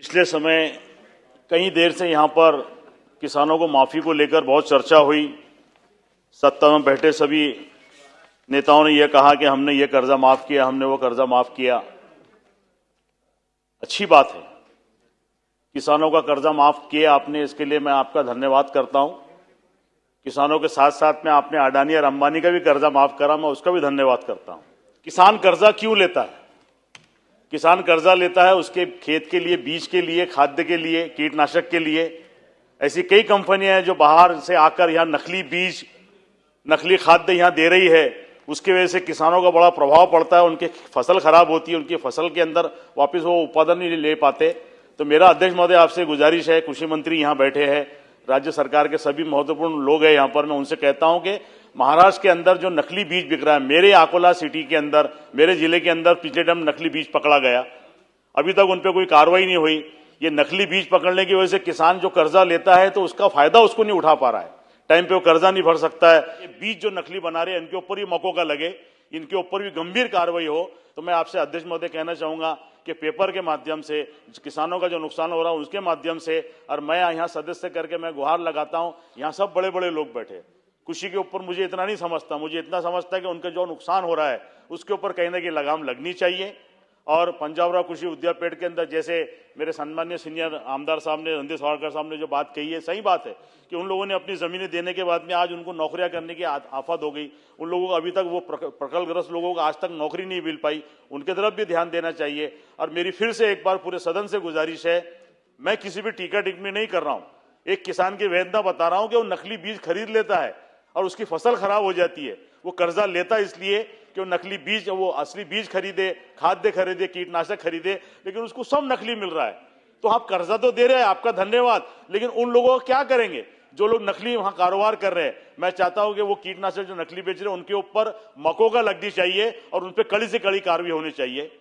पिछले समय कई देर से यहाँ पर किसानों को माफी को लेकर बहुत चर्चा हुई। सत्ता में बैठे सभी नेताओं ने यह कहा कि हमने ये कर्जा माफ किया, हमने वो कर्जा माफ किया। अच्छी बात है, किसानों का कर्जा माफ किया आपने, इसके लिए मैं आपका धन्यवाद करता हूं। किसानों के साथ साथ में आपने अडानी और अंबानी का भी कर्जा माफ करा, मैं उसका भी धन्यवाद करता हूं। किसान कर्जा क्यों लेता है? किसान कर्जा लेता है उसके खेत के लिए, बीज के लिए, खाद्य के लिए, कीटनाशक के लिए। ऐसी कई कंपनियां हैं जो बाहर से आकर यहां नकली बीज, नकली खाद्य यहां दे रही है। उसकी वजह से किसानों का बड़ा प्रभाव पड़ता है, उनकी फसल खराब होती है, उनकी फसल के अंदर वापस वो उत्पादन नहीं ले पाते। तो मेरा अध्यक्ष महोदय आपसे गुजारिश है, कृषि मंत्री यहां बैठे हैं, राज्य सरकार के सभी महत्वपूर्ण लोग हैं यहां पर, मैं उनसे कहता हूं कि महाराष्ट्र के अंदर जो नकली बीज बिक रहा है, मेरे अकोला सिटी के अंदर, मेरे जिले के अंदर पिछले टाइम नकली बीज पकड़ा गया, अभी तक उन पर कोई कार्रवाई नहीं हुई। ये नकली बीज पकड़ने की वजह से किसान जो कर्जा लेता है तो उसका फायदा उसको नहीं उठा पा रहा है, टाइम पे वो कर्जा नहीं भर सकता है। ये बीज जो नकली बना रहे हैं इनके ऊपर भी मकोका लगे, इनके ऊपर भी गंभीर कार्रवाई हो। तो मैं आपसे अध्यक्ष महोदय कहना चाहूंगा कि पेपर के माध्यम से किसानों का जो नुकसान हो रहा है उसके माध्यम से, और मैं यहाँ सदस्य करके मैं गुहार लगाता हूँ, यहाँ सब बड़े बड़े लोग बैठे, कृषि के ऊपर मुझे इतना नहीं समझता, मुझे इतना समझता है कि उनके जो नुकसान हो रहा है उसके ऊपर कहीं ना कहीं लगाम लगनी चाहिए। और पंजाबराव कृषि विद्यापीठ के अंदर जैसे मेरे सम्मान्य सीनियर आमदार साहब ने, रणदीप सावरकर साहब ने जो बात कही है, सही बात है कि उन लोगों ने अपनी जमीनें देने के बाद में आज उनको नौकरियां करने की आफत हो गई। उन लोगों को अभी तक, वो प्रकल्पग्रस्त लोगों को आज तक नौकरी नहीं मिल पाई, उनके तरफ भी ध्यान देना चाहिए। और मेरी फिर से एक बार पूरे सदन से गुजारिश है, मैं किसी भी टीका टिप्पणी नहीं कर रहा हूं, एक किसान की वेदना बता रहा हूं कि वो नकली बीज खरीद लेता है और उसकी फसल खराब हो जाती है। वो कर्जा लेता है इसलिए कि वो नकली बीज, वो असली बीज खरीदे, खाद्य खरीदे, कीटनाशक खरीदे, लेकिन उसको सब नकली मिल रहा है। तो आप कर्जा तो दे रहे हैं, आपका धन्यवाद, लेकिन उन लोगों को क्या करेंगे जो लोग नकली वहां कारोबार कर रहे हैं? मैं चाहता हूं कि वो कीटनाशक जो नकली बेच रहे हैं उनके ऊपर मकोका लगनी चाहिए और उन पर कड़ी से कड़ी कार्रवाई होनी चाहिए।